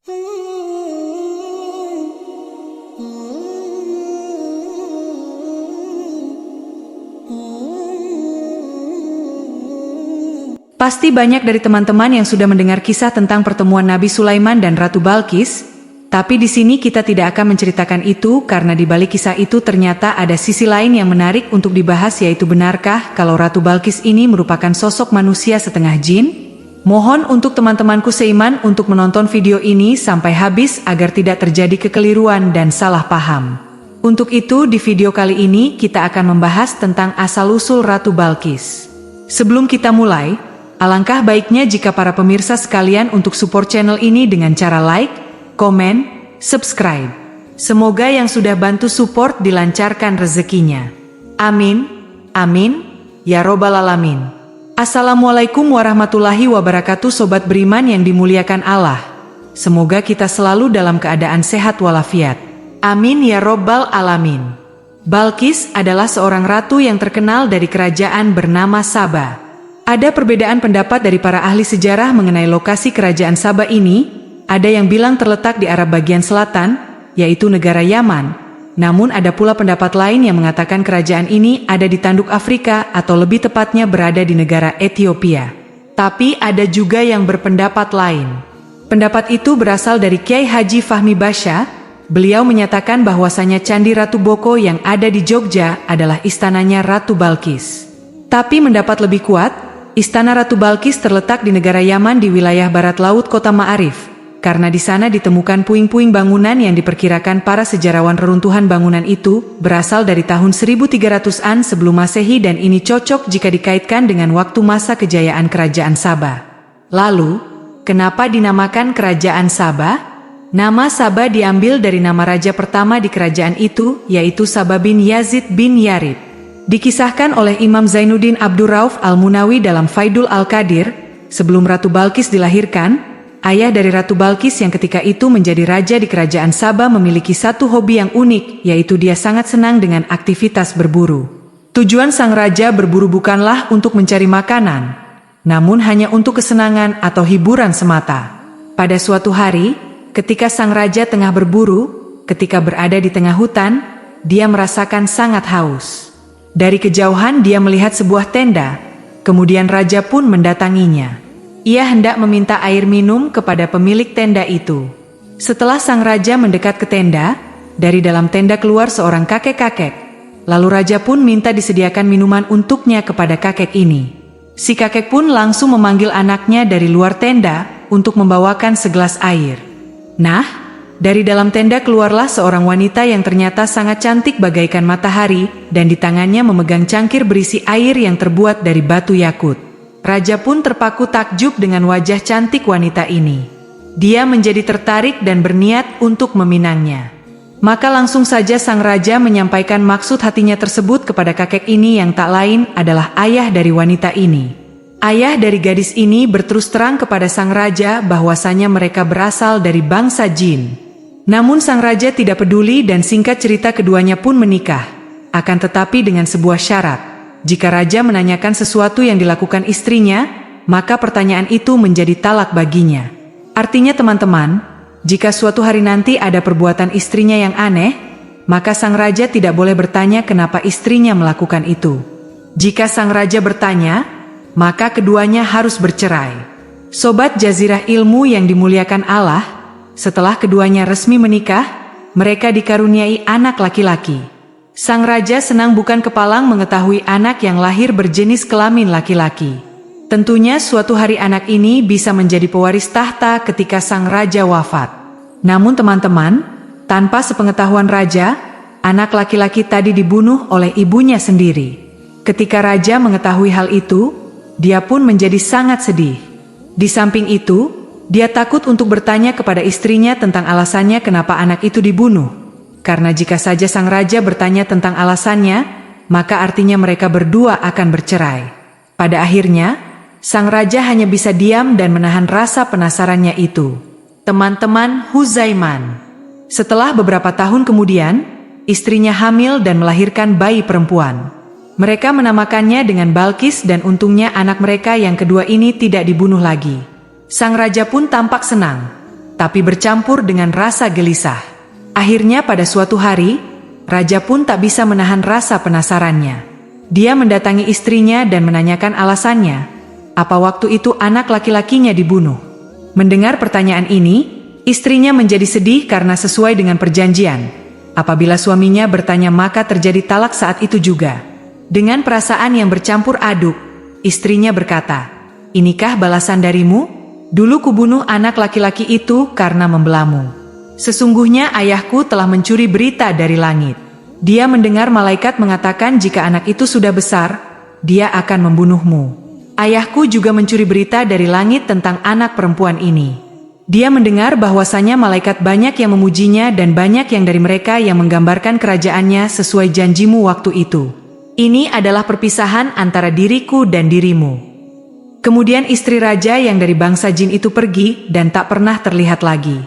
Pasti banyak dari teman-teman yang sudah mendengar kisah tentang pertemuan Nabi Sulaiman dan Ratu Balqis, tapi di sini kita tidak akan menceritakan itu karena di balik kisah itu ternyata ada sisi lain yang menarik untuk dibahas, yaitu benarkah kalau Ratu Balqis ini merupakan sosok manusia setengah jin? Mohon untuk teman-temanku seiman untuk menonton video ini sampai habis agar tidak terjadi kekeliruan dan salah paham. Untuk itu di video kali ini kita akan membahas tentang asal-usul Ratu Balqis. Sebelum kita mulai, alangkah baiknya jika para pemirsa sekalian untuk support channel ini dengan cara like, komen, subscribe. Semoga yang sudah bantu support dilancarkan rezekinya. Amin, amin, ya robbal alamin. Assalamualaikum warahmatullahi wabarakatuh, sobat beriman yang dimuliakan Allah. Semoga kita selalu dalam keadaan sehat walafiat. Amin ya robbal alamin. Balqis adalah seorang ratu yang terkenal dari kerajaan bernama Saba. Ada perbedaan pendapat dari para ahli sejarah mengenai lokasi kerajaan Saba ini. Ada yang bilang terletak di Arab bagian selatan, yaitu negara Yaman. Namun ada pula pendapat lain yang mengatakan kerajaan ini ada di tanduk Afrika atau lebih tepatnya berada di negara Ethiopia. Tapi ada juga yang berpendapat lain. Pendapat itu berasal dari Kiai Haji Fahmi Basha. Beliau menyatakan bahwasanya Candi Ratu Boko yang ada di Jogja adalah istananya Ratu Balqis. Tapi mendapat lebih kuat, Istana Ratu Balqis terletak di negara Yaman di wilayah barat laut kota Ma'arif, karena di sana ditemukan puing-puing bangunan yang diperkirakan para sejarawan reruntuhan bangunan itu berasal dari tahun 1300-an sebelum Masehi, dan ini cocok jika dikaitkan dengan waktu masa kejayaan kerajaan Saba. Lalu, kenapa dinamakan kerajaan Saba? Nama Saba diambil dari nama raja pertama di kerajaan itu, yaitu Saba bin Yazid bin Yarib. Dikisahkan oleh Imam Zainuddin Abdurrauf Al-Munawi dalam Faidul Al-Qadir, sebelum Ratu Balqis dilahirkan, ayah dari Ratu Balqis yang ketika itu menjadi raja di kerajaan Saba memiliki satu hobi yang unik, yaitu dia sangat senang dengan aktivitas berburu. Tujuan sang raja berburu bukanlah untuk mencari makanan, namun hanya untuk kesenangan atau hiburan semata. Pada suatu hari, ketika sang raja tengah berburu, ketika berada di tengah hutan, dia merasakan sangat haus. Dari kejauhan dia melihat sebuah tenda, kemudian raja pun mendatanginya. Ia hendak meminta air minum kepada pemilik tenda itu. Setelah sang raja mendekat ke tenda, dari dalam tenda keluar seorang kakek-kakek. Lalu raja pun minta disediakan minuman untuknya kepada kakek ini. Si kakek pun langsung memanggil anaknya dari luar tenda untuk membawakan segelas air. Nah, dari dalam tenda keluarlah seorang wanita yang ternyata sangat cantik bagaikan matahari, dan di tangannya memegang cangkir berisi air yang terbuat dari batu yakut. Raja pun terpaku takjub dengan wajah cantik wanita ini. Dia menjadi tertarik dan berniat untuk meminangnya. Maka langsung saja sang raja menyampaikan maksud hatinya tersebut kepada kakek ini yang tak lain adalah ayah dari wanita ini. Ayah dari gadis ini berterus terang kepada sang raja bahwasanya mereka berasal dari bangsa jin. Namun sang raja tidak peduli dan singkat cerita keduanya pun menikah. Akan tetapi dengan sebuah syarat. Jika raja menanyakan sesuatu yang dilakukan istrinya, maka pertanyaan itu menjadi talak baginya. Artinya teman-teman, jika suatu hari nanti ada perbuatan istrinya yang aneh, maka sang raja tidak boleh bertanya kenapa istrinya melakukan itu. Jika sang raja bertanya, maka keduanya harus bercerai. Sobat Jazirah Ilmu yang dimuliakan Allah, setelah keduanya resmi menikah, mereka dikaruniai anak laki-laki. Sang raja senang bukan kepalang mengetahui anak yang lahir berjenis kelamin laki-laki. Tentunya suatu hari anak ini bisa menjadi pewaris tahta ketika sang raja wafat. Namun teman-teman, tanpa sepengetahuan raja, anak laki-laki tadi dibunuh oleh ibunya sendiri. Ketika raja mengetahui hal itu, dia pun menjadi sangat sedih. Di samping itu, dia takut untuk bertanya kepada istrinya tentang alasannya kenapa anak itu dibunuh. Karena jika saja sang raja bertanya tentang alasannya, maka artinya mereka berdua akan bercerai. Pada akhirnya, sang raja hanya bisa diam dan menahan rasa penasarannya itu. Teman-teman Huzaiman. Setelah beberapa tahun kemudian, istrinya hamil dan melahirkan bayi perempuan. Mereka menamakannya dengan Balqis dan untungnya anak mereka yang kedua ini tidak dibunuh lagi. Sang raja pun tampak senang. tapi bercampur dengan rasa gelisah. Akhirnya pada suatu hari, raja pun tak bisa menahan rasa penasarannya. Dia mendatangi istrinya dan menanyakan alasannya, apa waktu itu anak laki-lakinya dibunuh. Mendengar pertanyaan ini, istrinya menjadi sedih karena sesuai dengan perjanjian. Apabila suaminya bertanya maka terjadi talak saat itu juga. Dengan perasaan yang bercampur aduk, istrinya berkata, "Inikah balasan darimu? Dulu kubunuh anak laki-laki itu karena membelamu. Sesungguhnya ayahku telah mencuri berita dari langit. Dia mendengar malaikat mengatakan jika anak itu sudah besar, dia akan membunuhmu. Ayahku juga mencuri berita dari langit tentang anak perempuan ini. Dia mendengar bahwasanya malaikat banyak yang memujinya dan banyak yang dari mereka yang menggambarkan kerajaannya sesuai janjimu waktu itu. Ini adalah perpisahan antara diriku dan dirimu." Kemudian istri raja yang dari bangsa jin itu pergi dan tak pernah terlihat lagi.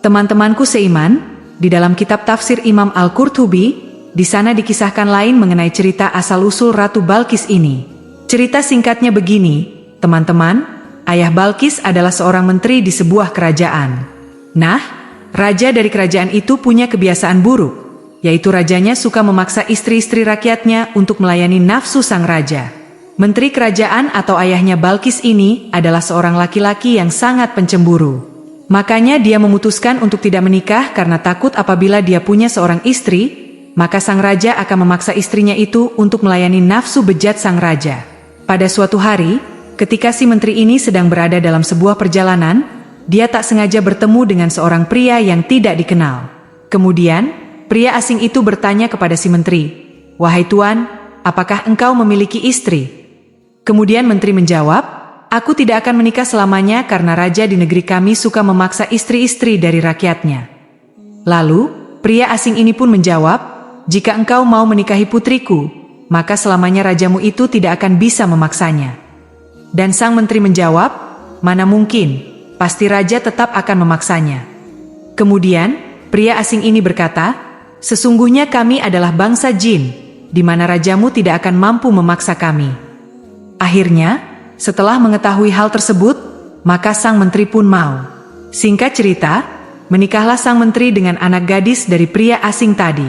Teman-temanku seiman, di dalam kitab tafsir Imam Al-Qurtubi, di sana dikisahkan lain mengenai cerita asal-usul Ratu Balkis ini. Cerita singkatnya begini, teman-teman, ayah Balkis adalah seorang menteri di sebuah kerajaan. Nah, raja dari kerajaan itu punya kebiasaan buruk, yaitu rajanya suka memaksa istri-istri rakyatnya untuk melayani nafsu sang raja. Menteri kerajaan atau ayahnya Balkis ini adalah seorang laki-laki yang sangat pencemburu. Makanya dia memutuskan untuk tidak menikah karena takut apabila dia punya seorang istri, maka sang raja akan memaksa istrinya itu untuk melayani nafsu bejat sang raja. Pada suatu hari, ketika si menteri ini sedang berada dalam sebuah perjalanan, dia tak sengaja bertemu dengan seorang pria yang tidak dikenal. Kemudian, pria asing itu bertanya kepada si menteri, "Wahai tuan, apakah engkau memiliki istri?" Kemudian menteri menjawab, "Aku tidak akan menikah selamanya karena raja di negeri kami suka memaksa istri-istri dari rakyatnya." Lalu, pria asing ini pun menjawab, "Jika engkau mau menikahi putriku, maka selamanya rajamu itu tidak akan bisa memaksanya." Dan sang menteri menjawab, "Mana mungkin, pasti raja tetap akan memaksanya." Kemudian, pria asing ini berkata, "Sesungguhnya kami adalah bangsa jin, di mana rajamu tidak akan mampu memaksa kami." Akhirnya, setelah mengetahui hal tersebut, maka sang menteri pun mau. Singkat cerita, menikahlah sang menteri dengan anak gadis dari pria asing tadi.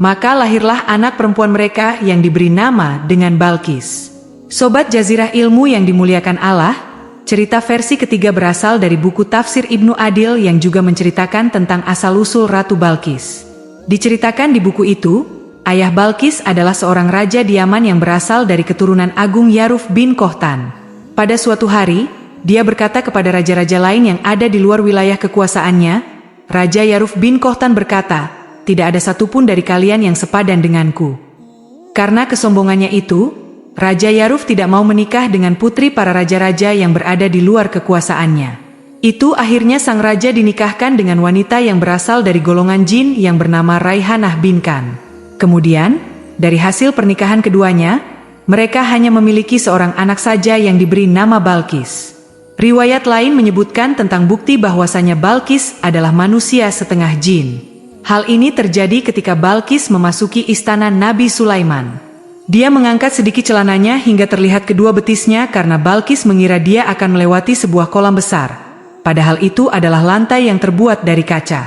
Maka lahirlah anak perempuan mereka yang diberi nama dengan Balkis. Sobat Jazirah Ilmu yang dimuliakan Allah, cerita versi ketiga berasal dari buku tafsir Ibnu Adil yang juga menceritakan tentang asal-usul Ratu Balkis. Diceritakan di buku itu, ayah Balkis adalah seorang raja di Yaman yang berasal dari keturunan agung Yaruf bin Kohtan. Pada suatu hari, dia berkata kepada raja-raja lain yang ada di luar wilayah kekuasaannya, Raja Yaruf bin Kohtan berkata, "Tidak ada satupun dari kalian yang sepadan denganku." Karena kesombongannya itu, Raja Yaruf tidak mau menikah dengan putri para raja-raja yang berada di luar kekuasaannya. Itu akhirnya sang raja dinikahkan dengan wanita yang berasal dari golongan jin yang bernama Raihanah bin Kan. Kemudian, dari hasil pernikahan keduanya, mereka hanya memiliki seorang anak saja yang diberi nama Balkis. Riwayat lain menyebutkan tentang bukti bahwasanya Balkis adalah manusia setengah jin. Hal ini terjadi ketika Balkis memasuki istana Nabi Sulaiman. Dia mengangkat sedikit celananya hingga terlihat kedua betisnya karena Balkis mengira dia akan melewati sebuah kolam besar. Padahal itu adalah lantai yang terbuat dari kaca.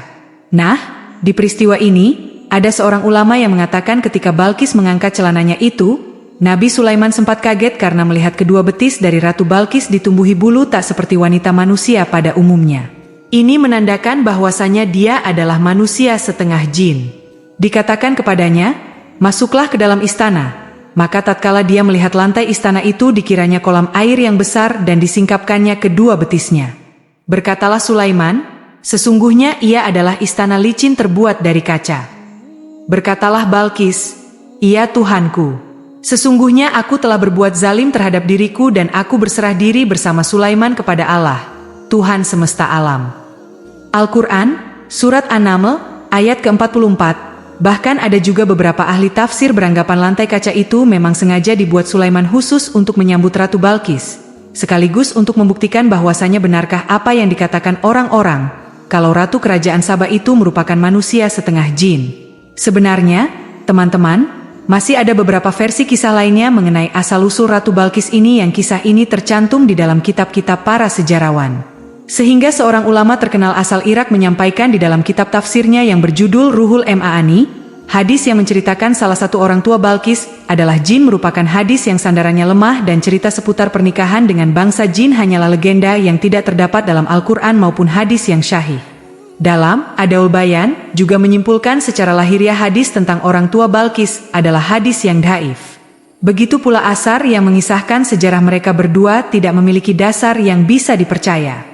Nah, di peristiwa ini, ada seorang ulama yang mengatakan ketika Balkis mengangkat celananya itu, Nabi Sulaiman sempat kaget karena melihat kedua betis dari Ratu Balkis ditumbuhi bulu tak seperti wanita manusia pada umumnya. Ini menandakan bahwasanya dia adalah manusia setengah jin. Dikatakan kepadanya, "Masuklah ke dalam istana." Maka tatkala dia melihat lantai istana itu dikiranya kolam air yang besar dan disingkapkannya kedua betisnya. Berkatalah Sulaiman, "Sesungguhnya ia adalah istana licin terbuat dari kaca." Berkatalah Balkis, "Iya Tuhanku. Sesungguhnya aku telah berbuat zalim terhadap diriku dan aku berserah diri bersama Sulaiman kepada Allah, Tuhan semesta alam." Al-Quran, Surat An-Naml, ayat ke-44. Bahkan ada juga beberapa ahli tafsir beranggapan lantai kaca itu memang sengaja dibuat Sulaiman khusus untuk menyambut Ratu Balkis, sekaligus untuk membuktikan bahwasanya benarkah apa yang dikatakan orang-orang, kalau Ratu Kerajaan Saba itu merupakan manusia setengah jin. Sebenarnya, teman-teman, masih ada beberapa versi kisah lainnya mengenai asal-usul Ratu Balkis ini yang kisah ini tercantum di dalam kitab-kitab para sejarawan. Sehingga seorang ulama terkenal asal Irak menyampaikan di dalam kitab tafsirnya yang berjudul Ruhul Ma'ani, hadis yang menceritakan salah satu orang tua Balkis adalah jin merupakan hadis yang sandarannya lemah dan cerita seputar pernikahan dengan bangsa jin hanyalah legenda yang tidak terdapat dalam Al-Quran maupun hadis yang syahih. Dalam Adaul Bayan juga menyimpulkan secara lahiriah hadis tentang orang tua Balkis adalah hadis yang dhaif. Begitu pula Asar yang mengisahkan sejarah mereka berdua tidak memiliki dasar yang bisa dipercaya.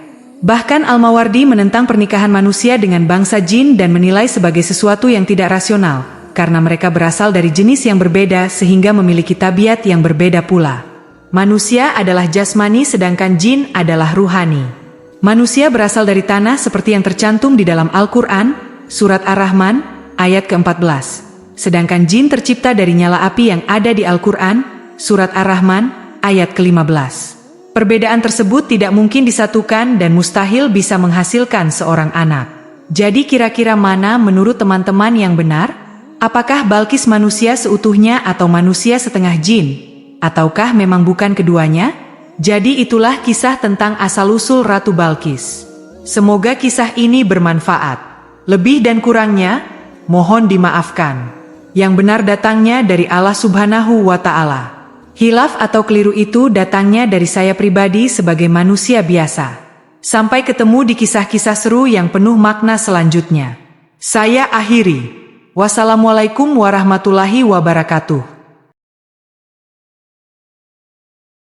Bahkan Al-Mawardi menentang pernikahan manusia dengan bangsa jin dan menilai sebagai sesuatu yang tidak rasional, karena mereka berasal dari jenis yang berbeda sehingga memiliki tabiat yang berbeda pula. Manusia adalah jasmani sedangkan jin adalah ruhani. Manusia berasal dari tanah seperti yang tercantum di dalam Al-Quran, Surat Ar-Rahman, ayat ke-14. Sedangkan jin tercipta dari nyala api yang ada di Al-Quran, Surat Ar-Rahman, ayat ke-15. Perbedaan tersebut tidak mungkin disatukan dan mustahil bisa menghasilkan seorang anak. Jadi kira-kira mana menurut teman-teman yang benar? Apakah Balkis manusia seutuhnya atau manusia setengah jin? Ataukah memang bukan keduanya? Jadi itulah kisah tentang asal-usul Ratu Balkis. Semoga kisah ini bermanfaat. Lebih dan kurangnya, mohon dimaafkan. Yang benar datangnya dari Allah Subhanahu wa Ta'ala. Hilaf atau keliru itu datangnya dari saya pribadi sebagai manusia biasa. Sampai ketemu di kisah-kisah seru yang penuh makna selanjutnya. Saya akhiri. Wassalamualaikum warahmatullahi wabarakatuh.